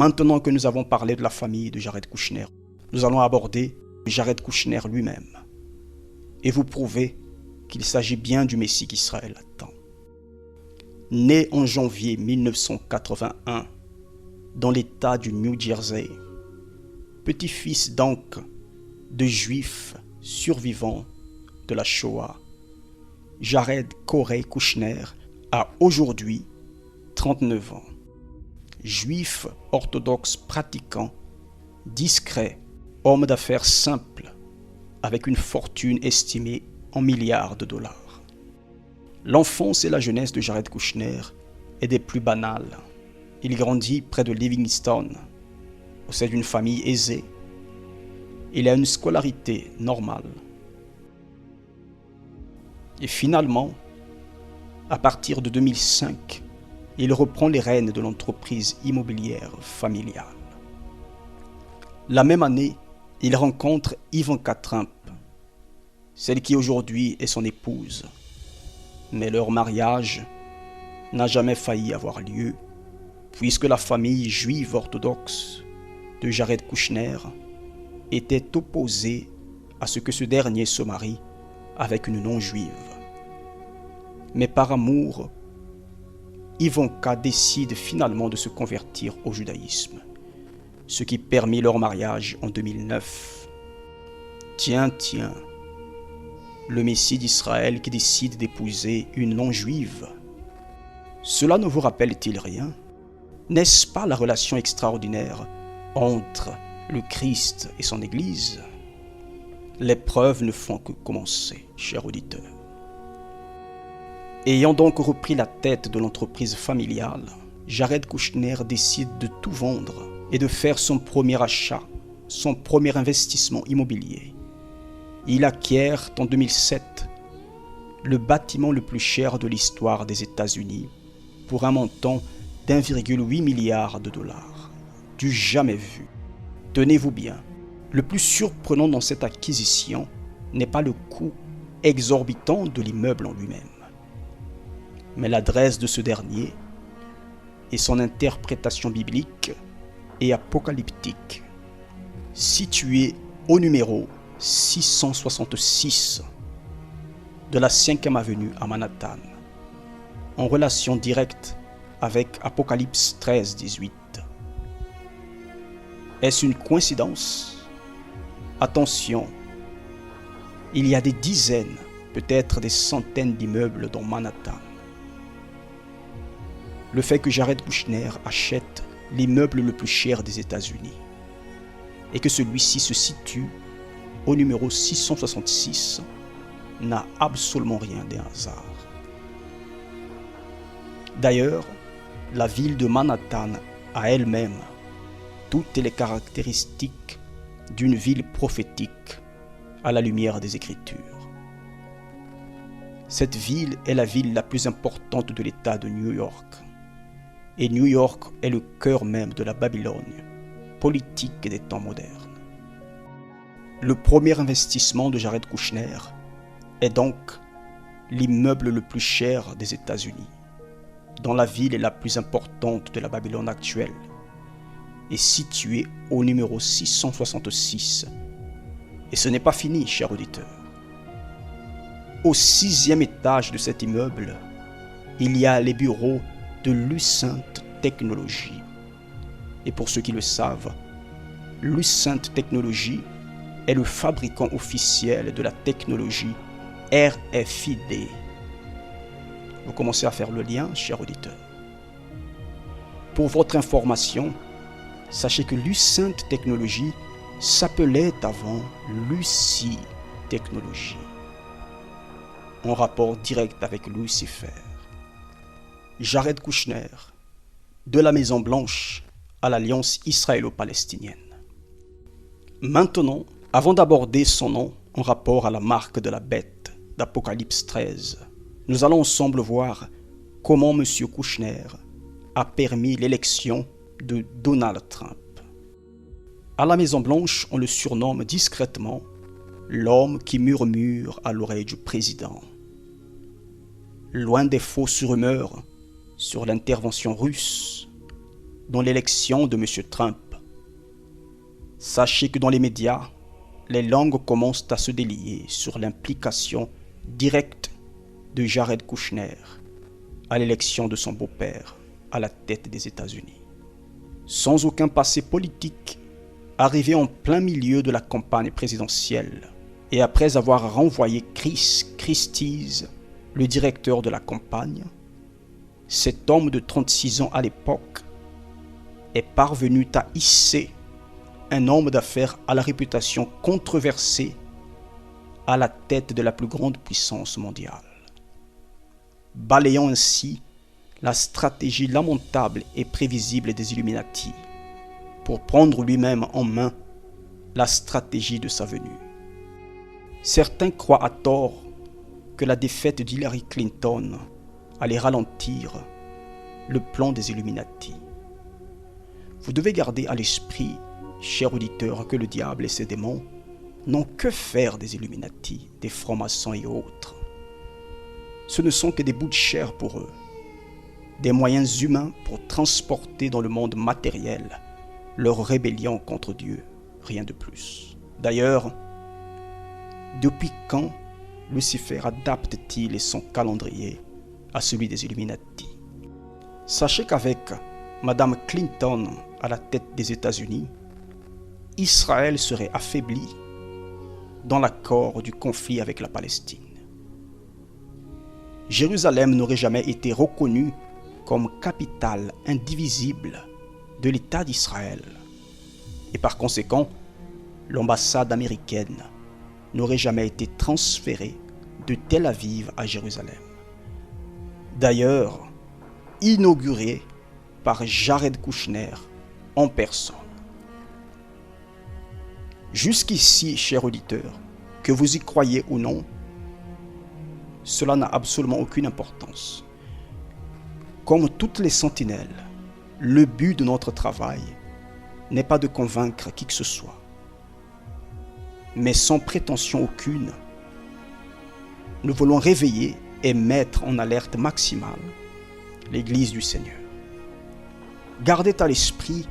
Maintenant que nous avons parlé de la famille de Jared Kushner, nous allons aborder Jared Kushner lui-même et vous prouver qu'il s'agit bien du Messie qu'Israël attend. Né en janvier 1981 dans l'État du New Jersey, petit-fils donc de juifs survivants de la Shoah, Jared Corey Kushner a aujourd'hui 39 ans. Juif orthodoxe pratiquant, discret, homme d'affaires simple, avec une fortune estimée en milliards de dollars. L'enfance et la jeunesse de Jared Kushner est des plus banales. Il grandit près de Livingston, au sein d'une famille aisée. Il a une scolarité normale. Et finalement, à partir de 2005, il reprend les rênes de l'entreprise immobilière familiale. La même année, il rencontre Ivanka Trump, celle qui aujourd'hui est son épouse. Mais leur mariage n'a jamais failli avoir lieu, puisque la famille juive orthodoxe de Jared Kushner était opposée à ce que ce dernier se marie avec une non-juive. Mais par amour, Ivanka décide finalement de se convertir au judaïsme, ce qui permit leur mariage en 2009. Tiens, le Messie d'Israël qui décide d'épouser une non-juive. Cela ne vous rappelle-t-il rien? N'est-ce pas la relation extraordinaire entre le Christ et son Église? Les preuves ne font que commencer, cher auditeur. Ayant donc repris la tête de l'entreprise familiale, Jared Kushner décide de tout vendre et de faire son premier achat, son premier investissement immobilier. Il acquiert en 2007 le bâtiment le plus cher de l'histoire des États-Unis pour un montant d'1,8 milliard de dollars. Du jamais vu. Tenez-vous bien, le plus surprenant dans cette acquisition n'est pas le coût exorbitant de l'immeuble en lui-même, mais l'adresse de ce dernier et son interprétation biblique et apocalyptique, situé au numéro 666 de la 5e avenue à Manhattan, en relation directe avec Apocalypse 13-18. Est-ce une coïncidence? Attention, il y a des dizaines, peut-être des centaines d'immeubles dans Manhattan. Le fait que Jared Kushner achète l'immeuble le plus cher des États-Unis et que celui-ci se situe au numéro 666 n'a absolument rien d'un hasard. D'ailleurs, la ville de Manhattan a elle-même toutes les caractéristiques d'une ville prophétique à la lumière des Écritures. Cette ville est la ville la plus importante de l'État de New York. Et New York est le cœur même de la Babylone, politique des temps modernes. Le premier investissement de Jared Kushner est donc l'immeuble le plus cher des États-Unis, dont la ville est la plus importante de la Babylone actuelle, et située au numéro 666. Et ce n'est pas fini, cher auditeur. Au 6e étage de cet immeuble, il y a les bureaux de Lucent Technologies. Et pour ceux qui le savent, Lucent Technologies est le fabricant officiel de la technologie RFID. Vous commencez à faire le lien, cher auditeur. Pour votre information, sachez que Lucent Technologies s'appelait avant Lucie Technologies, en rapport direct avec Lucifer. Jared Kushner, de la Maison Blanche à l'Alliance israélo-palestinienne. Maintenant, avant d'aborder son nom en rapport à la marque de la bête d'Apocalypse 13, nous allons ensemble voir comment M. Kushner a permis l'élection de Donald Trump. À la Maison Blanche, on le surnomme discrètement l'homme qui murmure à l'oreille du président. Loin des fausses rumeurs sur l'intervention russe, dans l'élection de M. Trump. Sachez que dans les médias, les langues commencent à se délier sur l'implication directe de Jared Kushner à l'élection de son beau-père à la tête des États-Unis. Sans aucun passé politique, arrivé en plein milieu de la campagne présidentielle et après avoir renvoyé Chris Christie, le directeur de la campagne, cet homme de 36 ans à l'époque est parvenu à hisser un homme d'affaires à la réputation controversée à la tête de la plus grande puissance mondiale, balayant ainsi la stratégie lamentable et prévisible des Illuminati pour prendre lui-même en main la stratégie de sa venue. Certains croient à tort que la défaite d'Hillary Clinton allait ralentir le plan des Illuminati. Vous devez garder à l'esprit, chers auditeurs, que le diable et ses démons n'ont que faire des Illuminati, des francs-maçons et autres. Ce ne sont que des bouts de chair pour eux, des moyens humains pour transporter dans le monde matériel leur rébellion contre Dieu, rien de plus. D'ailleurs, depuis quand Lucifer adapte-t-il son calendrier à celui des Illuminati? Sachez qu'avec Madame Clinton à la tête des États-Unis, Israël serait affaibli dans l'accord du conflit avec la Palestine. Jérusalem n'aurait jamais été reconnue comme capitale indivisible de l'État d'Israël. Et par conséquent, l'ambassade américaine n'aurait jamais été transférée de Tel Aviv à Jérusalem. D'ailleurs, inaugurée par Jared Kushner en personne. Jusqu'ici, chers auditeurs, que vous y croyez ou non, cela n'a absolument aucune importance. Comme toutes les sentinelles, le but de notre travail n'est pas de convaincre qui que ce soit, mais sans prétention aucune, nous voulons réveiller et mettre en alerte maximale l'Église du Seigneur. Gardez à l'esprit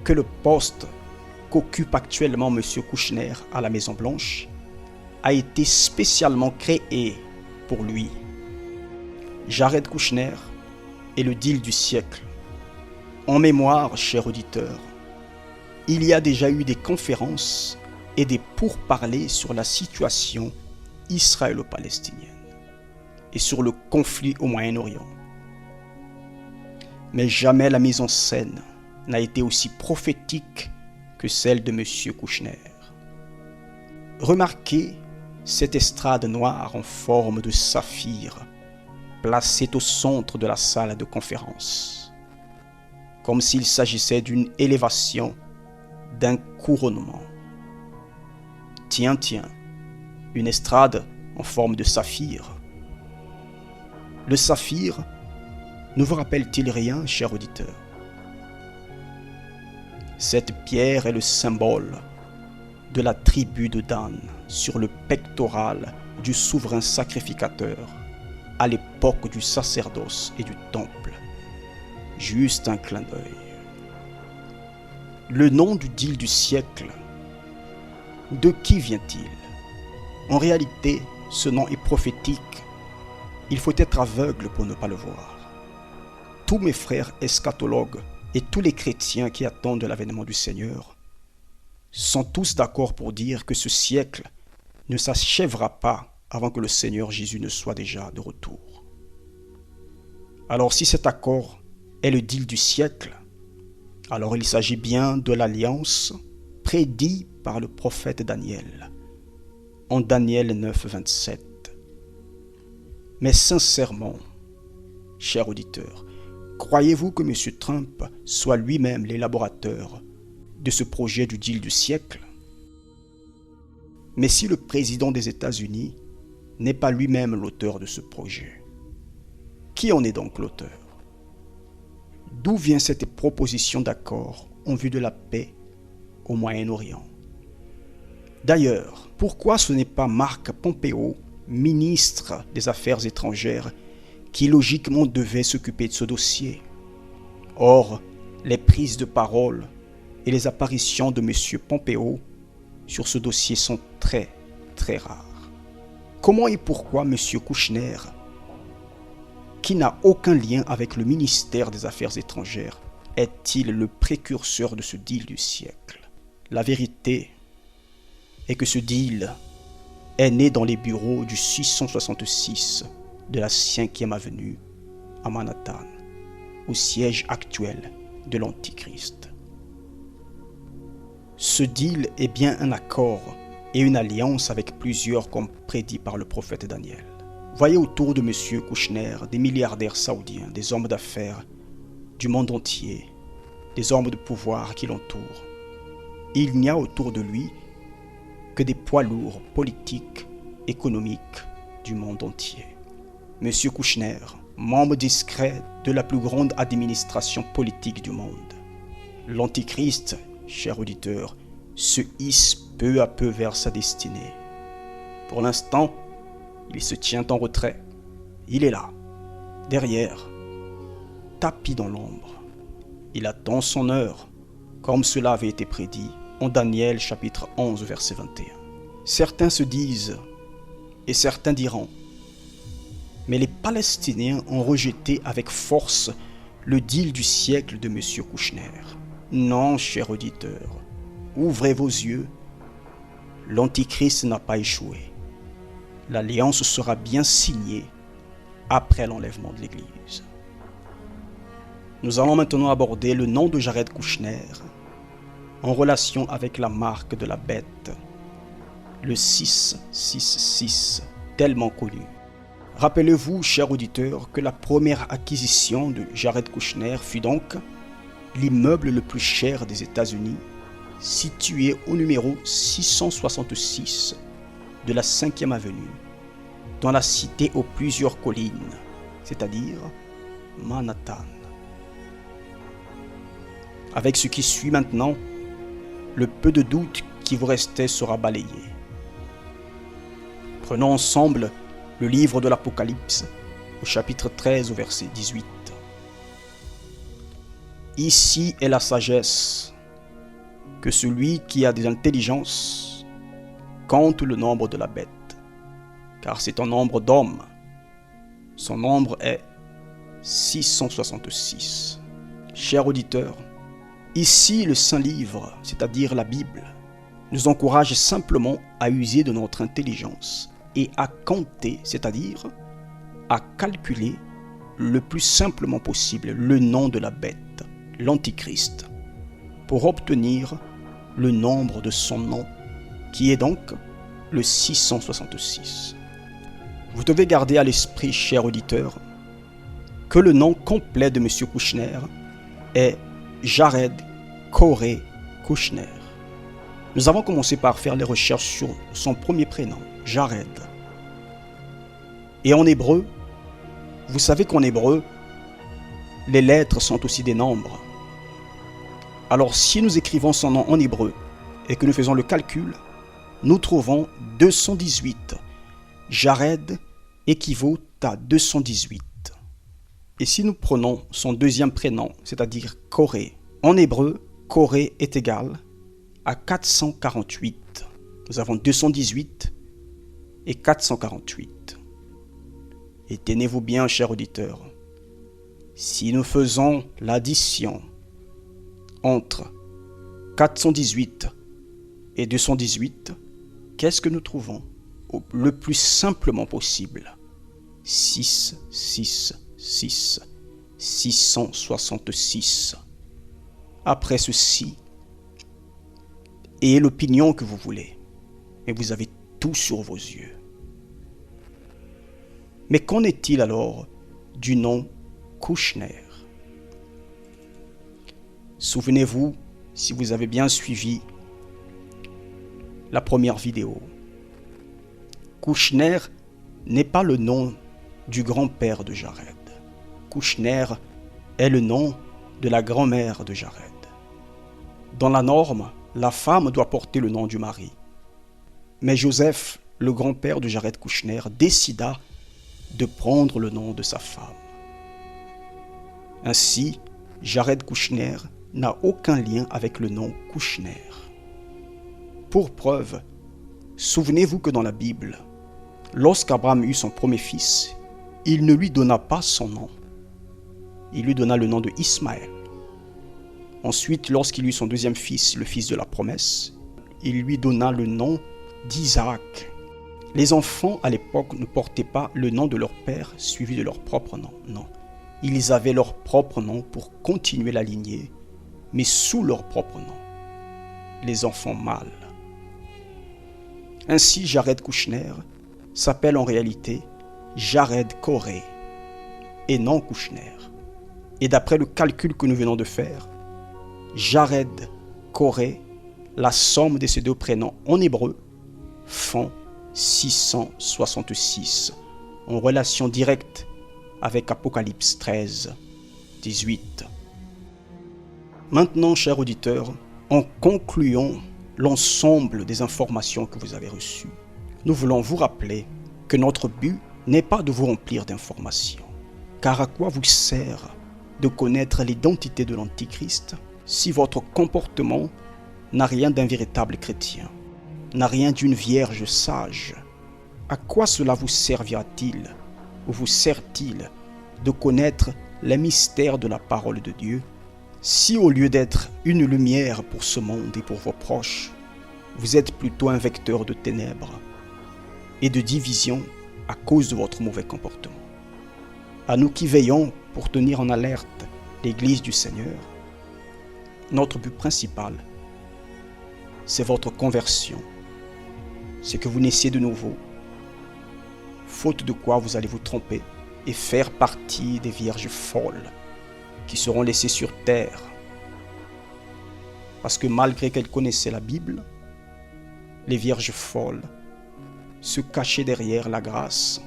que le poste qu'occupe actuellement M. Kushner à la Maison-Blanche a été spécialement créé pour lui. Jared Kushner est le deal du siècle. En mémoire, chers auditeurs, il y a déjà eu des conférences et des pourparlers sur la situation israélo-palestinienne et sur le conflit au Moyen-Orient. Mais jamais la mise en scène n'a été aussi prophétique que celle de M. Kushner. Remarquez cette estrade noire en forme de saphir placée au centre de la salle de conférence, comme s'il s'agissait d'une élévation, d'un couronnement. Tiens, une estrade en forme de saphir. Le saphir ne vous rappelle-t-il rien, cher auditeur? Cette pierre est le symbole de la tribu de Dan sur le pectoral du souverain sacrificateur à l'époque du sacerdoce et du temple. Juste un clin d'œil. Le nom du deal du siècle, de qui vient-il? En réalité, ce nom est prophétique. Il faut être aveugle pour ne pas le voir. Tous mes frères eschatologues et tous les chrétiens qui attendent l'avènement du Seigneur sont tous d'accord pour dire que ce siècle ne s'achèvera pas avant que le Seigneur Jésus ne soit déjà de retour. Alors si cet accord est le deal du siècle, alors il s'agit bien de l'alliance prédite par le prophète Daniel en Daniel 9, 27. Mais sincèrement, chers auditeurs, croyez-vous que M. Trump soit lui-même l'élaborateur de ce projet du deal du siècle? Mais si le président des États-Unis n'est pas lui-même l'auteur de ce projet, qui en est donc l'auteur? D'où vient cette proposition d'accord en vue de la paix au Moyen-Orient? D'ailleurs, pourquoi ce n'est pas Marc Pompeo, ministre des Affaires étrangères, qui logiquement devait s'occuper de ce dossier? Or, les prises de parole et les apparitions de M. Pompeo sur ce dossier sont très, très rares. Comment et pourquoi M. Kouchner, qui n'a aucun lien avec le ministère des Affaires étrangères, est-il le précurseur de ce deal du siècle? La vérité est que ce deal est né dans les bureaux du 666 de la 5e avenue à Manhattan, au siège actuel de l'Antichrist. Ce deal est bien un accord et une alliance avec plusieurs comme prédit par le prophète Daniel. Voyez autour de M. Kouchner des milliardaires saoudiens, des hommes d'affaires du monde entier, des hommes de pouvoir qui l'entourent. Il n'y a autour de lui que des poids lourds politiques, économiques du monde entier. M. Kouchner, membre discret de la plus grande administration politique du monde. L'Antichrist, cher auditeur, se hisse peu à peu vers sa destinée. Pour l'instant, il se tient en retrait. Il est là, derrière, tapi dans l'ombre. Il attend son heure, comme cela avait été prédit en Daniel chapitre 11, verset 21. Certains se disent, et certains diront, mais les Palestiniens ont rejeté avec force le deal du siècle de M. Kouchner. Non, cher auditeur, ouvrez vos yeux. L'Antichrist n'a pas échoué. L'alliance sera bien signée après l'enlèvement de l'Église. Nous allons maintenant aborder le nom de Jared Kouchner en relation avec la marque de la bête, le 666, tellement connu. Rappelez-vous, cher auditeur, que la première acquisition de Jared Kouchner fut donc l'immeuble le plus cher des États-Unis, situé au numéro 666 de la 5e avenue, dans la cité aux plusieurs collines, c'est-à-dire Manhattan. Avec ce qui suit maintenant, le peu de doute qui vous restait sera balayé. Prenons ensemble le livre de l'Apocalypse, au chapitre 13, au verset 18. Ici est la sagesse, que celui qui a des intelligences compte le nombre de la bête, car c'est un nombre d'hommes. Son nombre est 666. Cher auditeur, ici le Saint-Livre, c'est-à-dire la Bible, nous encourage simplement à user de notre intelligence et à compter, c'est-à-dire à calculer le plus simplement possible le nom de la bête, l'Antichrist, pour obtenir le nombre de son nom, qui est donc le 666. Vous devez garder à l'esprit, cher auditeur, que le nom complet de M. Kouchner est Jared Corey Kouchner. Nous avons commencé par faire les recherches sur son premier prénom, Jared. Et en hébreu, vous savez qu'en hébreu, les lettres sont aussi des nombres. Alors si nous écrivons son nom en hébreu et que nous faisons le calcul, nous trouvons 218. Jared équivaut à 218. Et si nous prenons son deuxième prénom, c'est-à-dire Corée, en hébreu, Corée est égal à 448. Nous avons 218 et 448. Et tenez-vous bien, cher auditeur, si nous faisons l'addition entre 418 et 218, qu'est-ce que nous trouvons? Le plus simplement possible, 6, 6, 6, 666. Après ceci, ayez l'opinion que vous voulez, et vous avez tout sur vos yeux. Mais qu'en est-il alors du nom Kouchner? Souvenez-vous, si vous avez bien suivi la première vidéo, Kouchner n'est pas le nom du grand-père de Jared. Kouchner est le nom de la grand-mère de Jared. Dans la norme, la femme doit porter le nom du mari. Mais Joseph, le grand-père de Jared Kouchner, décida de prendre le nom de sa femme. Ainsi, Jared Kouchner n'a aucun lien avec le nom Kouchner. Pour preuve, souvenez-vous que dans la Bible, lorsqu'Abraham eut son premier fils, il ne lui donna pas son nom. Il lui donna le nom de Ismaël. Ensuite, lorsqu'il eut son deuxième fils, le fils de la promesse, il lui donna le nom d'Isaac. Les enfants à l'époque ne portaient pas le nom de leur père suivi de leur propre nom. Non, ils avaient leur propre nom pour continuer la lignée, mais sous leur propre nom. Les enfants mâles. Ainsi, Jared Kushner s'appelle en réalité Jared Corey et non Kushner. Et d'après le calcul que nous venons de faire, Jared Corey, la somme de ces deux prénoms en hébreu, font 666, en relation directe avec Apocalypse 13, 18. Maintenant, chers auditeurs, en concluant l'ensemble des informations que vous avez reçues, nous voulons vous rappeler que notre but n'est pas de vous remplir d'informations. Car à quoi vous sert de connaître l'identité de l'Antichrist si votre comportement n'a rien d'un véritable chrétien, n'a rien d'une vierge sage? À quoi cela vous servira-t-il ou vous sert-il de connaître les mystères de la parole de Dieu si au lieu d'être une lumière pour ce monde et pour vos proches, vous êtes plutôt un vecteur de ténèbres et de division à cause de votre mauvais comportement? À nous qui veillons pour tenir en alerte l'Église du Seigneur, notre but principal, c'est votre conversion. C'est que vous naissiez de nouveau, faute de quoi vous allez vous tromper et faire partie des vierges folles qui seront laissées sur terre. Parce que malgré qu'elles connaissaient la Bible, les vierges folles se cachaient derrière la grâce.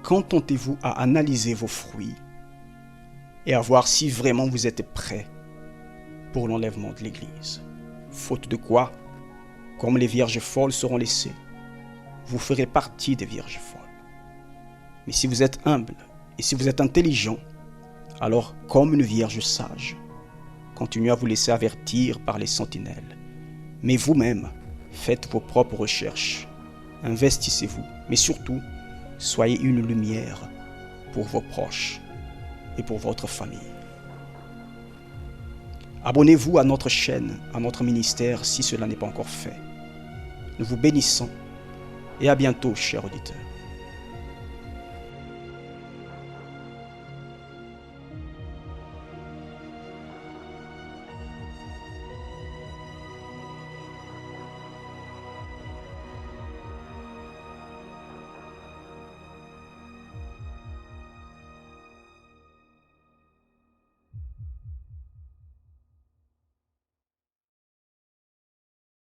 Contentez-vous à analyser vos fruits et à voir si vraiment vous êtes prêts pour l'enlèvement de l'Église. Faute de quoi, comme les vierges folles seront laissées, vous ferez partie des vierges folles. Mais si vous êtes humble et si vous êtes intelligent, alors comme une vierge sage, continuez à vous laisser avertir par les sentinelles. Mais vous-même, faites vos propres recherches, investissez-vous, mais surtout, soyez une lumière pour vos proches et pour votre famille. Abonnez-vous à notre chaîne, à notre ministère si cela n'est pas encore fait. Nous vous bénissons et à bientôt, chers auditeurs.